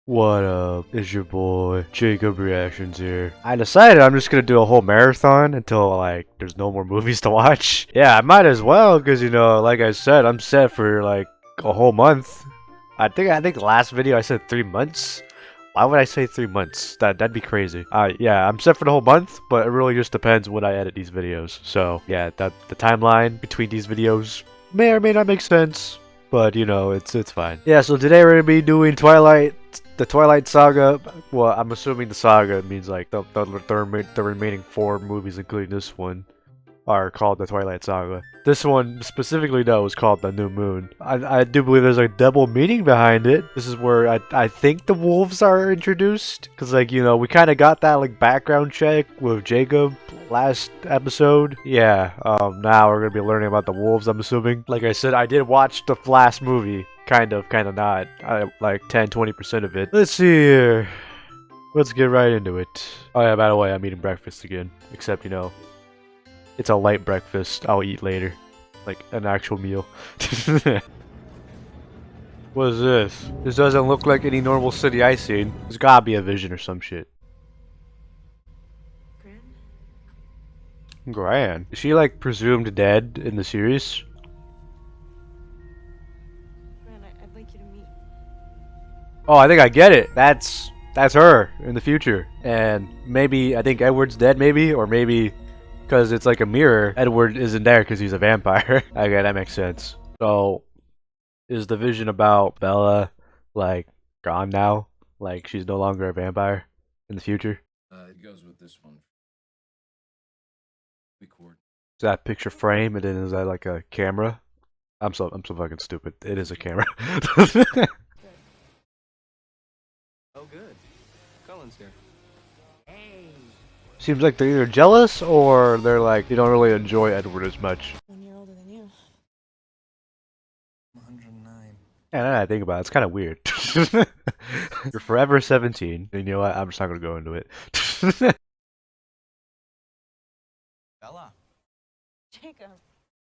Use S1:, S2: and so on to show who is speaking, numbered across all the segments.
S1: What up? It's your boy Jacob Reactions here. I decided I'm just gonna do a whole marathon until like there's no more movies to watch. Yeah, I might as well because like I said, I'm set for like a whole month. I think the last video I said 3 months. Why would I say 3 months? That'd be crazy. Yeah, I'm set for the whole month, but it really just depends when I edit these videos. So yeah, the timeline between these videos may or may not make sense. But it's fine. Yeah, so today we're gonna be doing the Twilight Saga. Well, I'm assuming the saga means like the remaining 4 movies, including this one, are called the Twilight Saga. This one specifically, though, is called the New Moon. I do believe there's a double meaning behind it. This is where I think the wolves are introduced, because we kind of got that like background check with Jacob last episode. Yeah, now we're gonna be learning about the wolves, I'm assuming. Like I said, I did watch the last movie. Kind of not. Like 10-20% of it. Let's see here. Let's get right into it. Oh yeah, by the way, I'm eating breakfast again. Except, it's a light breakfast. I'll eat later. Like an actual meal. What is this? This doesn't look like any normal city I've seen. There's gotta be a vision or some shit. Gran? Is she like presumed dead in the series?
S2: I'd like you to meet.
S1: Oh, I think I get it. That's her in the future. And maybe, I think Edward's dead maybe, or maybe because it's like a mirror, Edward isn't there because he's a vampire. Okay, that makes sense. So, is the vision about Bella, like, gone now? Like, she's no longer a vampire in the future?
S3: It goes with this one. Record.
S1: Is that picture frame, and then is that like a camera? I'm so fucking stupid. It is a camera.
S3: Oh, good. Cullen's here. Hey.
S1: Seems like they're either jealous or they're like, they don't really enjoy Edward as much.
S2: 1 year older than you.
S3: 109.
S1: Yeah, now that I think about it, it's kind of weird. You're forever 17. And you know what? I'm just not gonna go into it.
S3: Bella.
S2: Jacob.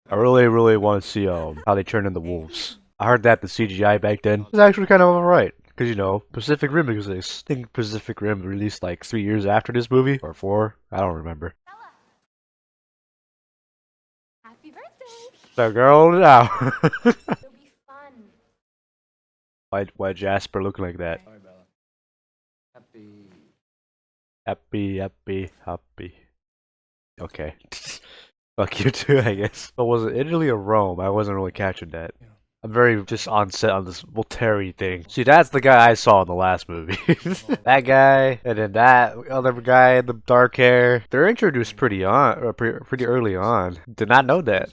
S1: I really want to see how they turn into wolves. I heard that the CGI back then was actually kind of alright. Because, Pacific Rim exists. I think Pacific Rim released like 3 years after this movie. Or 4. I don't remember.
S2: Bella. Happy birthday.
S1: The girl now.
S2: It'll be fun.
S1: Why Jasper look like that?
S3: Sorry, Bella.
S1: Happy. Okay. Fuck you too, I guess. But was it Italy or Rome? I wasn't really catching that.
S3: Yeah.
S1: I'm very just on set on this Voltaire thing. See, that's the guy I saw in the last movie. That guy, and then that other guy in the dark hair. They're introduced pretty early on. Did not know that.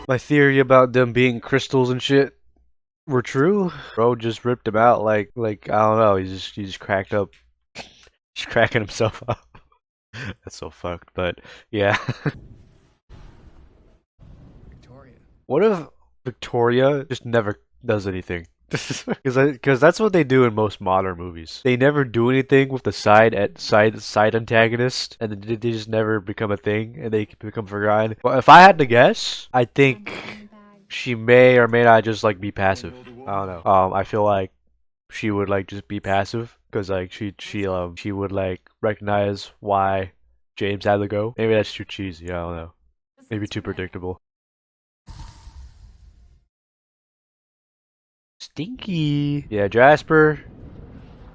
S1: My theory about them being crystals and shit were true. Bro just ripped him out like I don't know. He's just cracked up. He's cracking himself up. That's so fucked, but yeah.
S3: Victoria.
S1: What if Victoria just never does anything? Because that's what they do in most modern movies. They never do anything with the side antagonist, and then they just never become a thing, and they become forgotten. Well, if I had to guess, I think she may or may not just like be passive. I don't know. I feel like she would like just be passive because like she would like recognize why James had to go. Maybe that's too cheesy. I don't know. Maybe too predictable. Stinky. Yeah, Jasper.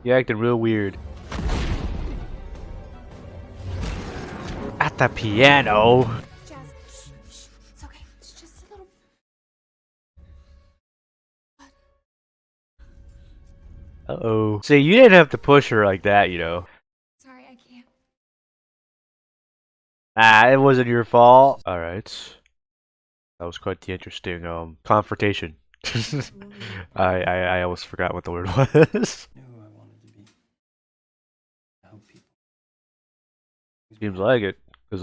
S1: You acting real weird. At the piano.
S2: Jazz, shh. It's okay. It's just a little.
S1: Uh-oh. See, you didn't have to push her like that,
S2: Sorry, I can't.
S1: Ah, it wasn't your fault. Alright. That was quite the interesting, confrontation. I almost forgot what the word was.
S3: Knew who I wanted to be. To help people.
S1: Seems like it. Because,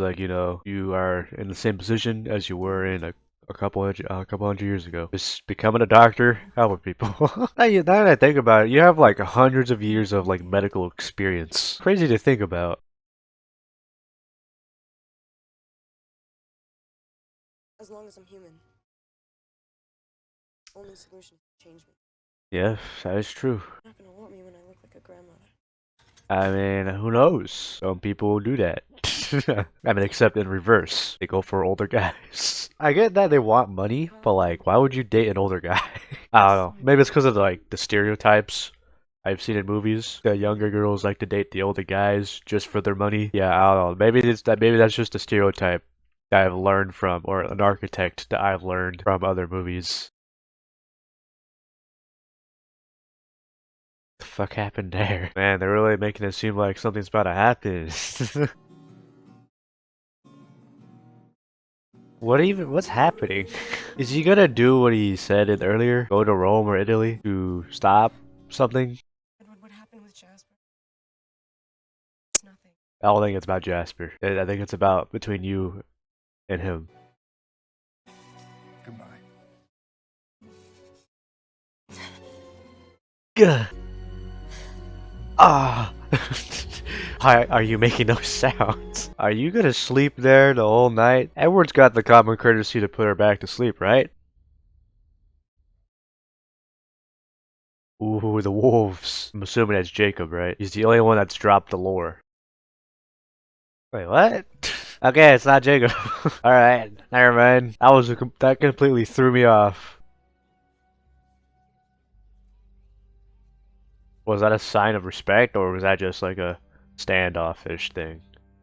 S1: you are in the same position as you were in a couple hundred years ago. Just becoming a doctor, helping people. Now that I think about it, you have like hundreds of years of like medical experience. Crazy to think about.
S2: As long as I'm human.
S4: Only solution is to change me.
S1: Yeah, that is true.
S4: You're not gonna want me when I look like a grandmother.
S1: I mean, who knows? Some people will do that. I mean, except in reverse. They go for older guys. I get that they want money, but like, why would you date an older guy? I don't know. Maybe it's because of like the stereotypes I've seen in movies. The younger girls like to date the older guys just for their money. Yeah, I don't know. Maybe it's that. Maybe that's just a stereotype that I've learned from, or an architect that I've learned from other movies. The fuck happened there? Man, they're really making it seem like something's about to happen. What's happening? Is he gonna do what he said in earlier? Go to Rome or Italy to stop something?
S4: Edward, what happened with Jasper? It's nothing.
S1: I don't think it's about Jasper. I think it's about between you and him.
S3: Goodbye.
S1: Gah. Ah! Why are you making those sounds? Are you gonna sleep there the whole night? Edward's got the common courtesy to put her back to sleep, right? Ooh, the wolves. I'm assuming that's Jacob, right? He's the only one that's dropped the lore. Wait, what? Okay, it's not Jacob. Alright, never mind. That completely threw me off. Was that a sign of respect, or was that just like a standoffish thing?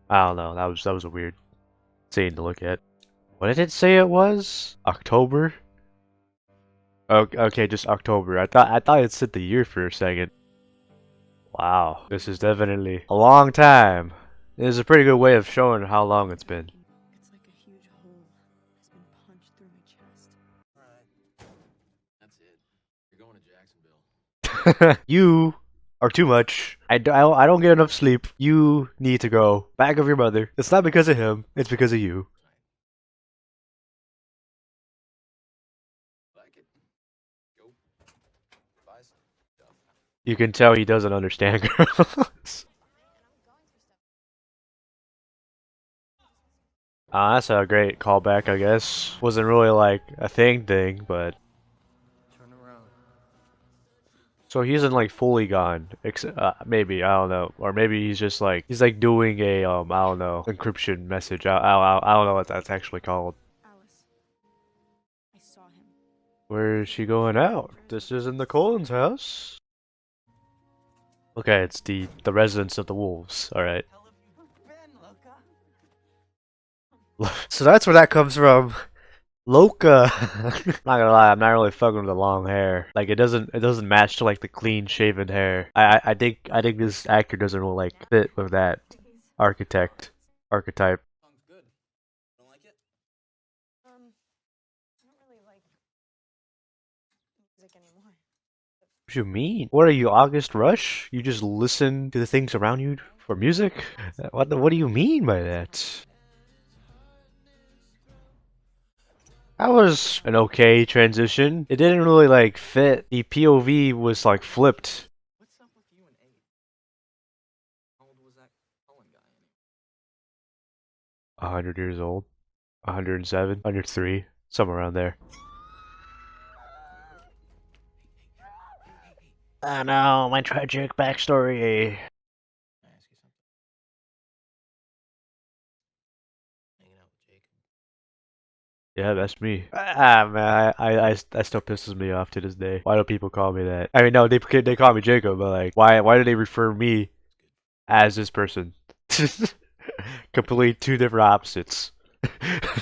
S1: I don't know. That was a weird scene to look at. What did it say it was? October? Okay, just October. I thought it said the year for a second. Wow, this is definitely a long time. This is a pretty good way of showing how long it's been.
S4: It's like a huge hole has been punched through my chest.
S5: Alright. That's it. You're going to Jacksonville.
S1: You are too much. I don't get enough sleep. You need to go. Back of your mother. It's not because of him. It's because of you.
S5: Like it. Go. Buy some stuff.
S1: You can tell he doesn't understand girls. That's a great callback, I guess. Wasn't really like a thing, but
S3: Turn around.
S1: so he isn't like fully gone. Maybe I don't know, or maybe he's just like doing a I don't know, encryption message. I don't know what that's actually called.
S4: Alice. I saw him.
S1: Where is she going out? This isn't the Colin's house. Okay, it's the residence of the wolves. All right. So that's where that comes from. Loca. Not gonna lie, I'm not really fucking with the long hair. Like it doesn't match to like the clean shaven hair. I think this actor doesn't really like fit with that archetype.
S5: Song's good. Don't like it?
S4: I don't really like music anymore.
S1: What do you mean? What are you, August Rush? You just listen to the things around you for music? What do you mean by that? That was an okay transition. It didn't really like fit. The POV was like flipped.
S5: What's up with you and Abe? How old was that Cullen guy anyway?
S1: 100 years old. 107. 103. Somewhere around there. I know, my tragic backstory.
S5: Can I ask you something? Hanging out with Jacob.
S1: Yeah, that's me. Ah, man, I still pisses me off to this day. Why do people call me that? I mean, no, they call me Jacob, but like, why do they refer me as this person? Completely two different opposites.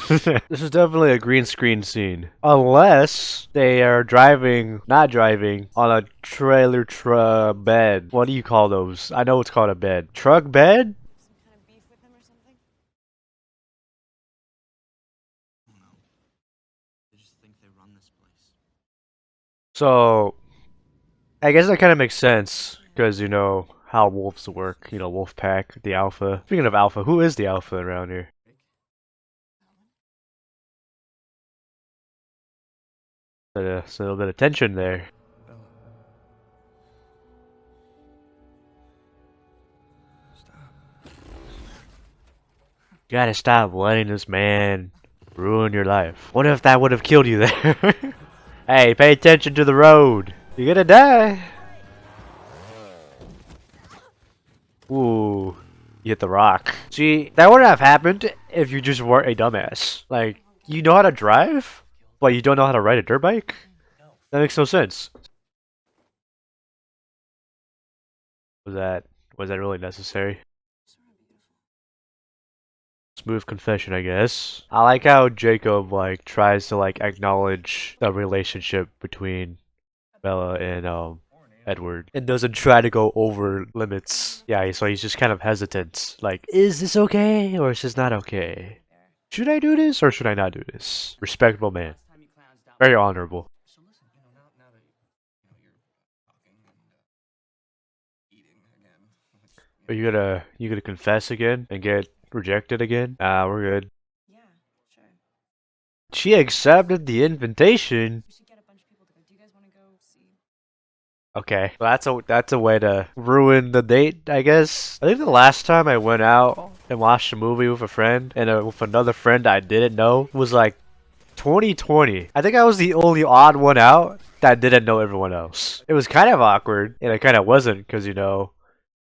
S1: This is definitely a green screen scene. Unless they are not driving on a trailer bed. What do you call those? I know it's called a bed. Truck bed?
S4: Some kind of beef with him or something?
S5: I don't know. They just think they run this place.
S1: So, I guess that kind of makes sense. Because, you know, how wolves work. You know, wolf pack, the alpha. Speaking of alpha, who is the alpha around here? There's a little bit of tension there.
S3: Bella. Stop.
S1: You gotta stop letting this man ruin your life. What if that would have killed you there? Hey, pay attention to the road. You're gonna die. Ooh, you hit the rock. See, that wouldn't have happened if you just weren't a dumbass. Like, you know how to drive, but you don't know how to ride a dirt bike? That makes no sense. Was that really necessary? Smooth confession, I guess. I like how Jacob like tries to like acknowledge the relationship between Bella and Edward and doesn't try to go over limits. Yeah, so he's just kind of hesitant. Like, is this okay or is this not okay? Should I do this or should I not do this? Respectable man. Very honorable.
S5: So listen, now that you're talking and eating again.
S1: Are you gonna confess again and get rejected again? Ah, we're good.
S4: Yeah, sure.
S1: She accepted the invitation.
S4: We should get a bunch of people to go. Do you guys want to go see?
S1: Okay, well, that's a way to ruin the date, I guess. I think the last time I went out and watched a movie with a friend and with another friend I didn't know was like 2020. I think I was the only odd one out that didn't know everyone else. It was kind of awkward, and it kind of wasn't because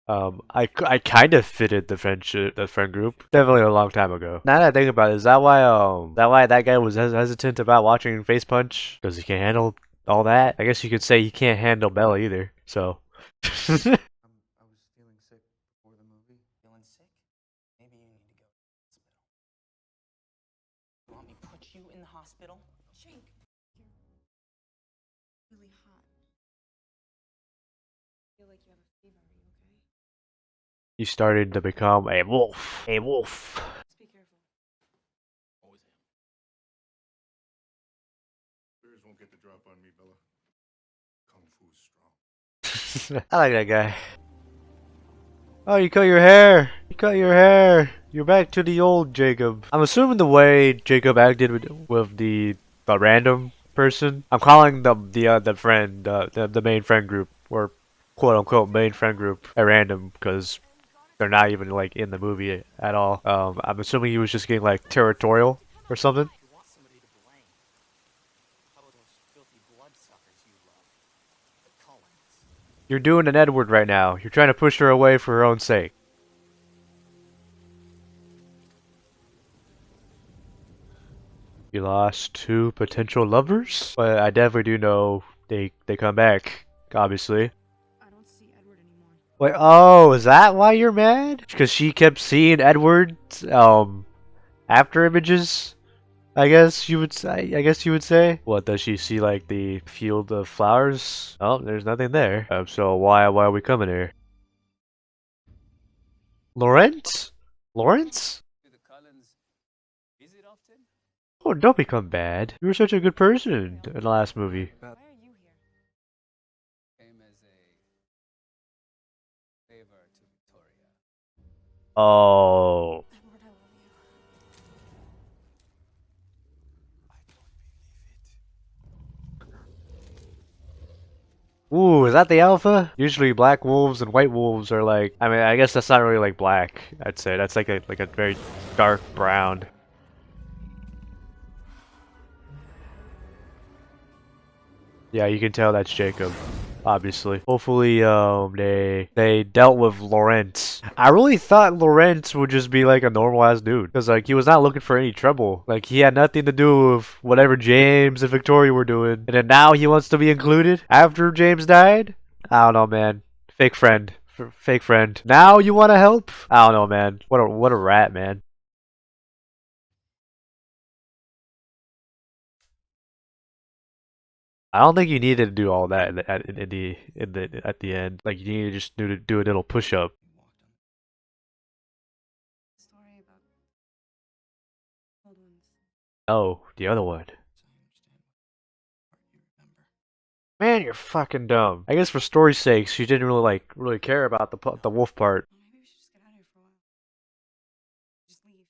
S1: I kind of fitted the friend group. Definitely a long time ago. Now that I think about it, is that why that guy was hesitant about watching Face Punch? Because he can't handle all that? I guess you could say he can't handle Bella either, so.
S5: I was feeling sick before the movie. Feeling sick? Maybe you need to go to the hospital. You want me to put you in the hospital?
S4: Shank, you're really hot. I feel like you have a fever. Are you okay?
S1: He started to become a wolf. A wolf.
S4: Just be careful.
S5: Always am.
S6: Bears won't get the drop on me, Bella. Kung Fu's strong.
S1: I like that guy. Oh, you cut your hair. You cut your hair. You're back to the old Jacob. I'm assuming the way Jacob acted with the random person. I'm calling the friend the main friend group or quote unquote main friend group at random because they're not even like in the movie at all. I'm assuming he was just getting like territorial or something.
S5: You want somebody to blame. How about those filthy bloodsuckers you love? The Cullens.
S1: You're doing an Edward right now. You're trying to push her away for her own sake. You lost 2 potential lovers? But I definitely do know they come back, obviously.
S4: I don't see Edward anymore.
S1: Wait, oh, is that why you're mad? Because she kept seeing Edward's after images? I guess you would say. What, does she see like the field of flowers? Oh, there's nothing there. So why are we coming here? Lawrence? Lawrence?
S5: Do the Cullens visit often?
S1: Oh, don't become bad. You were such a good person in the last movie.
S4: Why are you here?
S5: Came as a favor to Victoria.
S1: Oh.
S4: Edward, I love you.
S5: I don't believe it.
S1: Ooh, is that the alpha? Usually black wolves and white wolves are like, I mean, I guess that's not really like black. I'd say that's like a very dark brown. Yeah, you can tell that's Jacob, obviously. Hopefully, they dealt with Lawrence. I really thought Lawrence would just be like a normal ass dude, cause like he was not looking for any trouble. Like he had nothing to do with whatever James and Victoria were doing, and then now he wants to be included after James died. I don't know, man. Fake friend, fake friend. Now you want to help? I don't know, man. What a rat, man. I don't think you needed to do all that at the end. Like you need to just do a little push up.
S5: You walked on
S4: Story about old ones.
S1: Oh, the other one.
S5: so I understand what part you remember.
S1: Man, you're fucking dumb. I guess for story's sake, she didn't really care about the wolf part.
S4: Well, maybe we should just get out of here for a while. Just leave.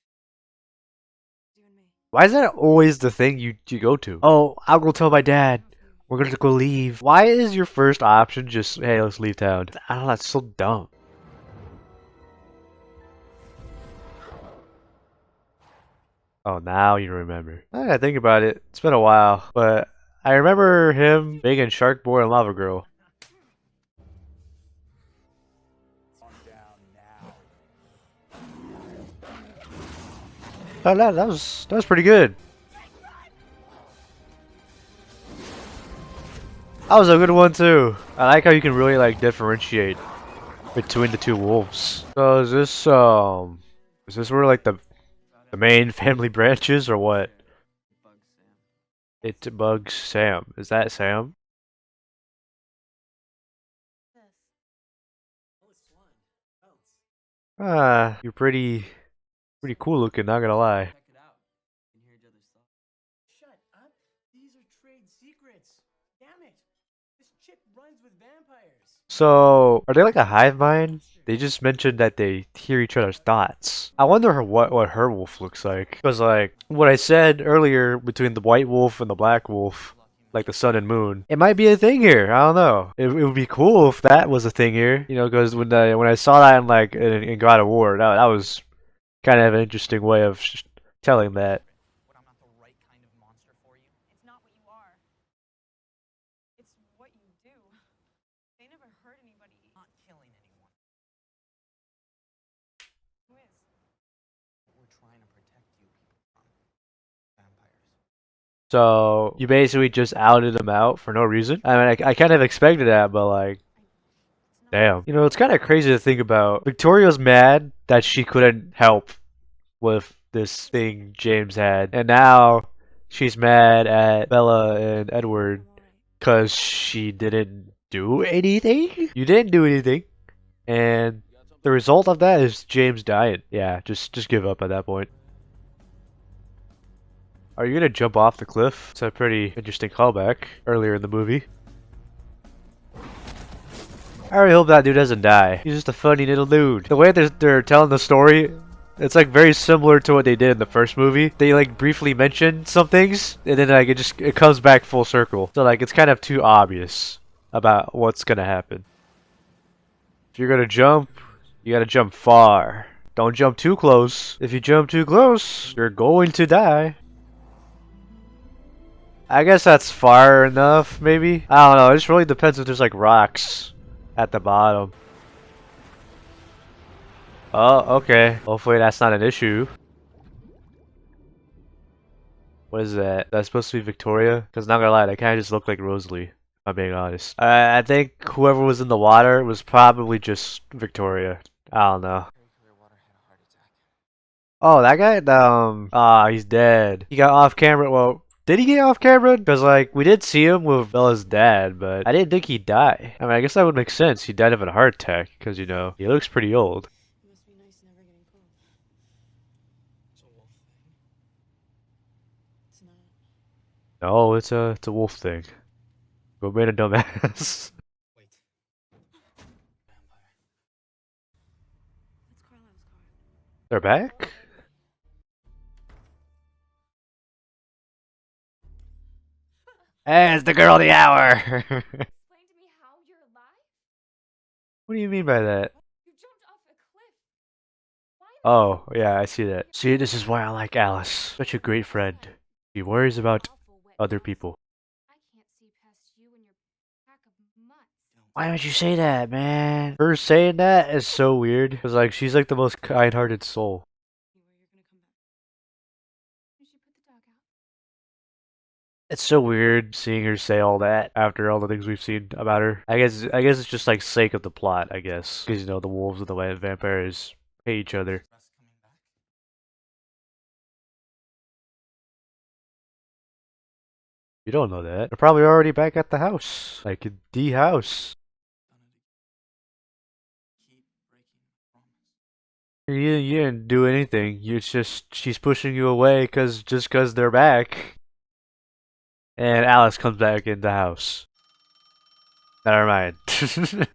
S4: You and me.
S1: Why is that always the thing you go to? Oh, I'll go tell my dad. We're gonna go leave. Why is your first option just, hey, let's leave town? I don't know, that's so dumb. Oh, now you remember. I gotta think about it. It's been a while, but I remember him being in Shark Boy and Lava Girl. Oh, that was pretty good. That was a good one too. I like how you can really like differentiate between the two wolves. So is this where like the main family branches or what? It bugs Sam. Is that Sam? Ah, you're pretty cool looking, not gonna lie.
S5: Check it out. You can hear each other's thoughts.
S7: Shut up. These are trade secrets. Damn it. This chick runs with vampires.
S1: So, are they like a hive mind? They just mentioned that they hear each other's thoughts. I wonder what her wolf looks like. Because like what I said earlier between the white wolf and the black wolf, like the sun and moon, it might be a thing here. I don't know. It would be cool if that was a thing here. You know, because when I saw that in like in God of War, that was kind of an interesting way of telling that.
S5: What, I'm not the right kind of monster for you?
S4: It's not what you are. It's what you do. They never hurt anybody.
S5: Not killing anyone.
S4: Who is?
S5: We're trying to protect you people from vampires.
S1: So you basically just outed them out for no reason. I mean, I kind of expected that, but like, damn. You know, it's kind of crazy to think about. Victoria's mad that she couldn't help with this thing James had, and now she's mad at Bella and Edward because she didn't do anything. You didn't do anything, and the result of that is James dying. Yeah, just give up at that point. Are you gonna jump off the cliff? It's a pretty interesting callback earlier in the movie. I really hope that dude doesn't die. He's just a funny little dude. The way they're telling the story, it's like very similar to what they did in the first movie. They like briefly mention some things, and then like it comes back full circle. So like it's kind of too obvious about what's gonna happen. If you're gonna jump, you gotta jump far. Don't jump too close. If you jump too close, you're going to die. I guess that's far enough, maybe? I don't know, it just really depends if there's like rocks at the bottom. Oh, okay. Hopefully that's not an issue. What is that? That's supposed to be Victoria? Because not gonna lie, that kind of just looked like Rosalie, if I'm being honest. I think whoever was in the water was probably just Victoria. I don't know. Oh, that guy? He's dead. He got off camera. Well, did he get off camera? Because, like, we did see him with Bella's dad, but I didn't think he'd die. I mean, I guess that would make sense. He died of a heart attack, because, you know, he looks pretty old.
S4: It must be nice never getting cold.
S5: It's a wolf thing.
S4: It's not.
S1: No, it's a wolf thing. Go made a dumbass.
S5: Wait. Vampire.
S4: It's Carlisle's car.
S1: They're back? Hey, it's the girl of the hour!
S2: Explain to me how you're alive?
S1: What do you mean by that?
S2: You jumped off a cliff. Why
S1: Oh, yeah, I see that. See, this is why I like Alice. Such a great friend. She worries about other people.
S2: I can't see past you and your pack of mutts.
S1: Why would you say that, man? Her saying that is so weird. Because, like, she's like the most kind-hearted soul.
S4: You're gonna come back.
S2: You should put the dog out.
S1: It's so weird seeing her say all that after all the things we've seen about her. I guess it's just like sake of the plot, I guess. Because, you know, the wolves and the white vampires hate each other.
S5: Best coming back.
S1: You don't know that. They're probably already back at the house. Like, the house.
S5: Keep breaking promise.
S1: You didn't do anything. It's just she's pushing you away just cause they're back. And Alice comes back in the house. Never mind.
S5: Here right now.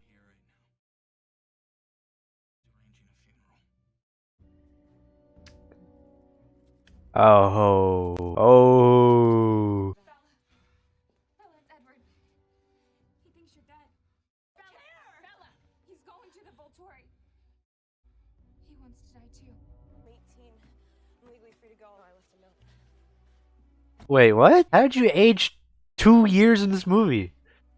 S5: Arranging a funeral.
S1: Oh. Oh.
S2: Bella, it's Edward. He thinks you're dead. Bella, he's going to the Volturi. He wants to die too.
S4: I'm 18. I'm legally free to go. I left a note.
S1: Wait, what? How did you age 2 years in this movie.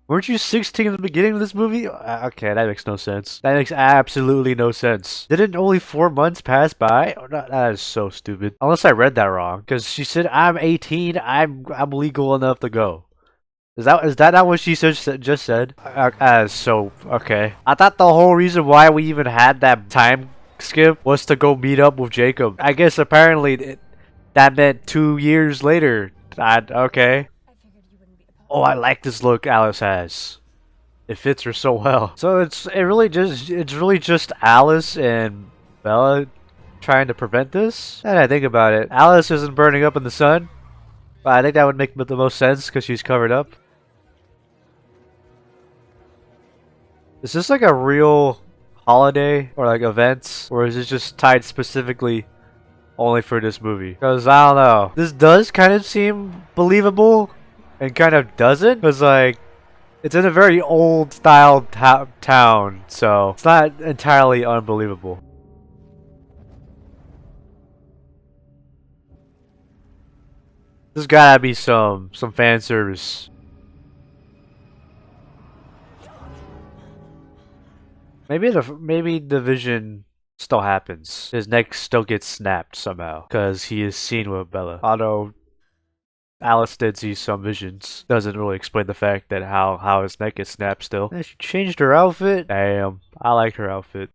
S1: Weren't you 16 in the beginning of this movie? Okay, that makes no sense. That makes absolutely no sense. Didn't only 4 months pass by? Oh, that is so stupid. Unless I read that wrong. Because she said, I'm 18, I'm legal enough to go. Is that not what she just said? So, okay. I thought the whole reason why we even had that time skip was to go meet up with Jacob. I guess apparently that meant 2 years later. Okay. Oh, I like this look Alice has. It fits her so well. So it's really just Alice and Bella trying to prevent this. And I think about it, Alice isn't burning up in the sun, but I think that would make the most sense because she's covered up. Is this like a real holiday or like events, or is it just tied specifically only for this movie? Because I don't know. This does kind of seem believable and kind of doesn't, because like it's in a very old style town, so it's not entirely unbelievable. There's gotta be some fan service. Maybe the vision still happens. His neck still gets snapped somehow because he is seen with Bella. Although Alice did see some visions. Doesn't really explain the fact that how his neck gets snapped still. And she changed her outfit. Damn, I like her outfit.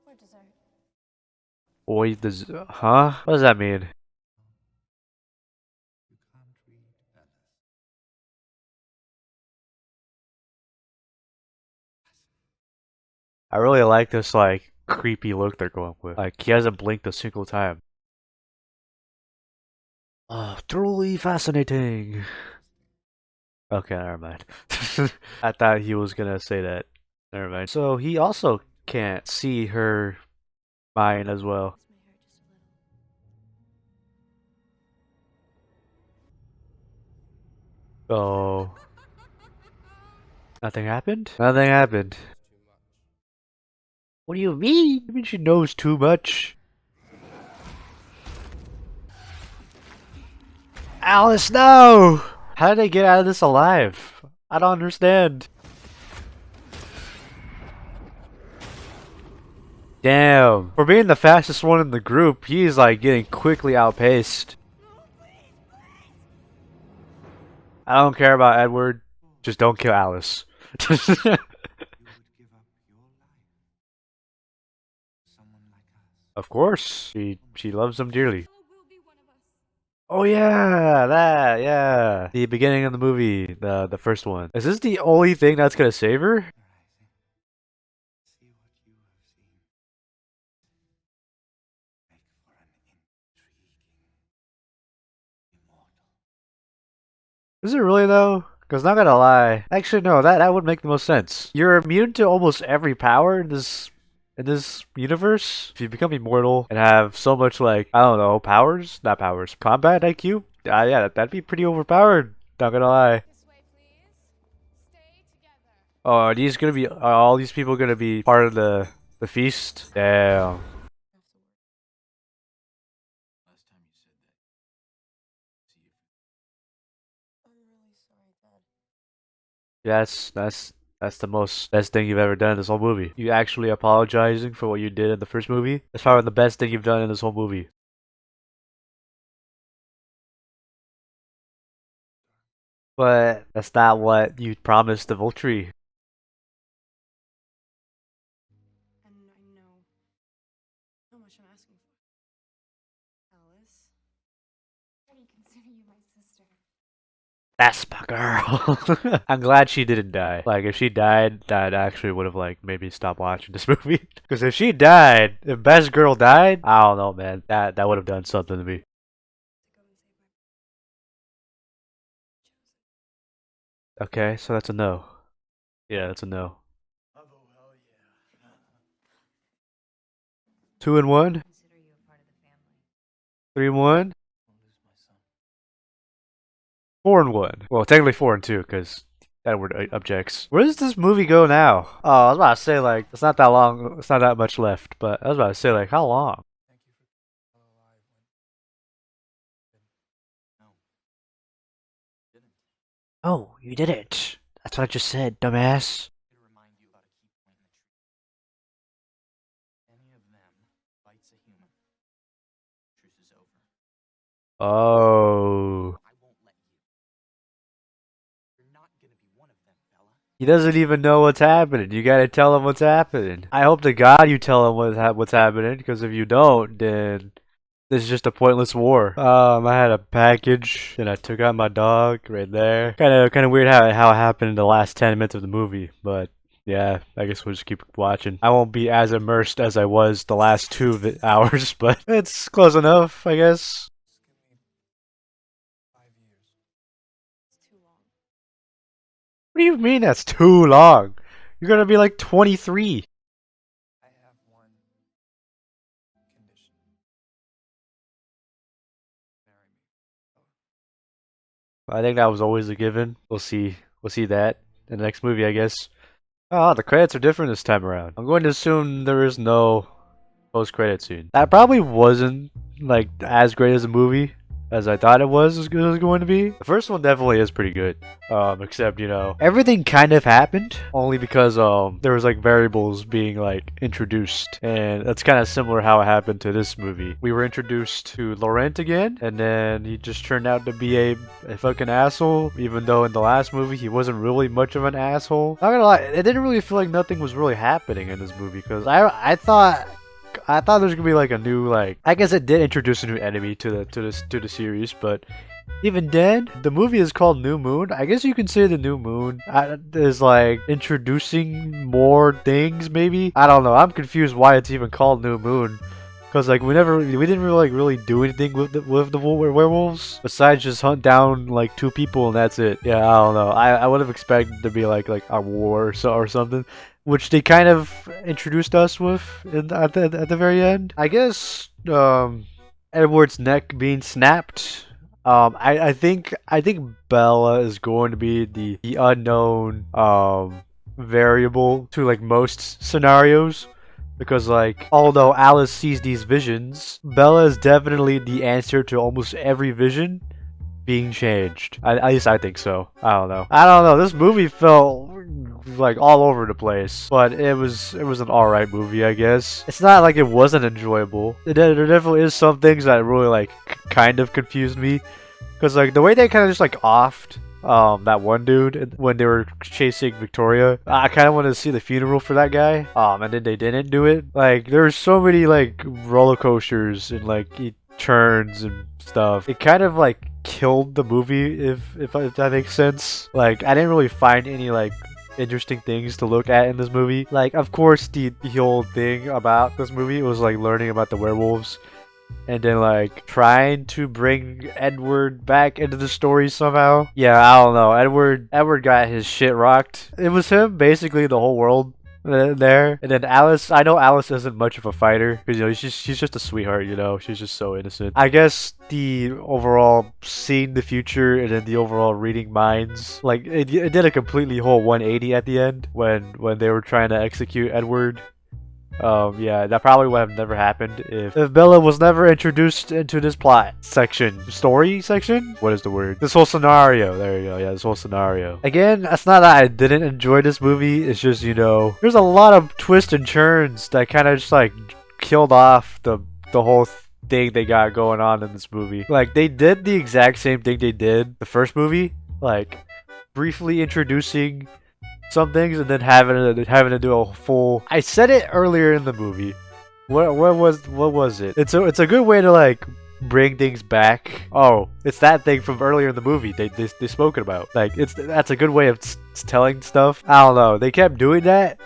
S2: For dessert.
S1: Boy, this huh? What does that mean? I really like this like creepy look they're going with. Like he hasn't blinked a single time. Oh, truly fascinating. Okay, never mind. I thought he was gonna say that. Never mind. So he also can't see her mind as well. Oh. Nothing happened? Nothing happened. What do you mean? You mean she knows too much? Alice, no! How did they get out of this alive? I don't understand. Damn. For being the fastest one in the group, he's like getting quickly outpaced. I don't care about Edward. Just don't kill Alice. Of course. She loves him dearly. Oh yeah, yeah. The beginning of the movie, the first one. Is this the only thing that's gonna save her? Is it really though? Because not gonna lie, actually no, that would make the most sense. You're immune to almost every power in this universe. If you become immortal and have so much like I don't know powers, not powers, combat IQ. Yeah, that'd be pretty overpowered. Not gonna lie.
S2: This way, please. Stay together.
S1: Oh, are all these people gonna be part of the feast? Damn.
S3: Last time you said that. See you.
S4: I'm really sorry, Dad.
S1: That's the best thing you've ever done in this whole movie. You actually apologizing for what you did in the first movie? That's probably the best thing you've done in this whole movie. But that's not what you promised the Volturi.
S4: And I know how much I'm asking for. Alice?
S2: I already consider you my sister.
S1: That's my girl. I'm glad she didn't die. Like, if she died, that actually would have, like, maybe stopped watching this movie. Because if she died, if Best Girl died, I don't know, man. That would have done something to me. Okay, so that's a no. Yeah, that's a no. 2 and 1? 3 and 1? 4 and 1. Well, technically 4 and 2, because Edward objects. Where does this movie go now? Oh, I was about to say, like, it's not that long, it's not that much left, but I was about to say, like, how long?
S5: No. Didn't.
S1: Oh, you did it. That's what I just said, dumbass.
S5: To remind you about a key point in the tree. Any of them bites a human, truce is over.
S1: Oh.
S5: I won't let you. You're not gonna be one of them, Bella.
S1: He doesn't even know what's happening. You gotta tell him what's happening. I hope to God you tell him what's happening, because if you don't, then this is just a pointless war. I had a package, and I took out my dog right there. Kind of weird how it happened in the last 10 minutes of the movie, but yeah, I guess we'll just keep watching. I won't be as immersed as I was the last 2 hours, but it's close enough, I guess.
S3: Just give me 5 years.
S4: It's too long.
S1: What do you mean that's too long? You're gonna be like 23.
S3: I have one condition. Marry me.
S1: I think that was always a given. We'll see. We'll see that in the next movie, I guess. Oh, the credits are different this time around. I'm going to assume there is no post-credit scene. That probably wasn't like as great as a movie as I thought it was going to be. The first one definitely is pretty good. Except, you know, everything kind of happened only because there was like variables being like introduced, and that's kind of similar how it happened to this movie. We were introduced to Laurent again, and then he just turned out to be a fucking asshole, even though in the last movie he wasn't really much of an asshole. Not gonna lie, it didn't really feel like nothing was really happening in this movie, because I thought there's gonna be like a new, like, I guess it did introduce a new enemy to the series, but even then, the movie is called New Moon. I guess you can say the New Moon is like introducing more things, maybe. I don't know. I'm confused why it's even called New Moon, because like we didn't really do anything with the werewolves besides just hunt down like 2 people and that's it. Yeah, I don't know. I would have expected to be like a war or something, which they kind of introduced us with at the very end. I guess Edward's neck being snapped. I think Bella is going to be the unknown variable to like most scenarios, because like although Alice sees these visions, Bella is definitely the answer to almost every vision being changed. At least I think so. I don't know. This movie felt like all over the place, but it was an alright movie, I guess. It's not like it wasn't enjoyable. There definitely is some things that really like kind of confused me, because like the way they kind of just like offed that one dude when they were chasing Victoria. I kind of wanted to see the funeral for that guy. And then they didn't do it. Like there's so many like roller coasters and like turns and stuff. It kind of like killed the movie, if that makes sense. Like I didn't really find any like interesting things to look at in this movie. Like of course the whole thing about this movie was like learning about the werewolves, and then like trying to bring Edward back into the story somehow. Yeah, I don't know. Edward got his shit rocked. It was him basically the whole world there. And then Alice, I know Alice isn't much of a fighter, because you know she's just a sweetheart, you know, she's just so innocent. I guess the overall seeing the future and then the overall reading minds, like it did a completely whole 180 at the end when they were trying to execute Edward. Yeah, that probably would have never happened if Bella was never introduced into this plot section. Story section? What is the word? This whole scenario. There you go. Yeah, this whole scenario. Again, that's not that I didn't enjoy this movie. It's just, you know, there's a lot of twists and turns that kind of just like killed off the whole thing they got going on in this movie. Like, they did the exact same thing they did the first movie. Like, briefly introducing some things and then having to do a full. I said it earlier in the movie. What was it? It's a good way to like bring things back. Oh, it's that thing from earlier in the movie they spoke about. Like that's a good way of telling stuff. I don't know. They kept doing that,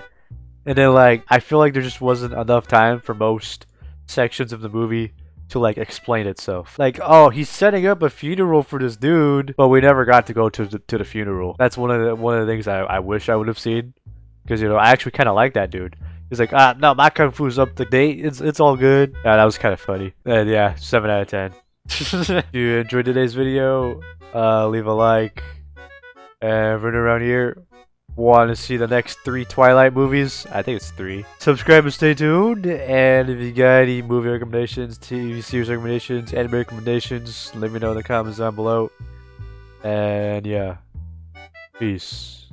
S1: and then like I feel like there just wasn't enough time for most sections of the movie to like explain itself. Like, oh, he's setting up a funeral for this dude, but we never got to go to the funeral. That's one of the things I wish I would have seen, because you know I actually kind of like that dude. He's like, no, my kung fu's up to date. It's all good. Yeah, that was kind of funny. And yeah, 7 out of 10. If you enjoyed today's video, leave a like. And everyone around here want to see the next 3 Twilight movies? I think it's 3. Subscribe and stay tuned. And if you got any movie recommendations, TV series recommendations, anime recommendations, let me know in the comments down below. And yeah, Peace.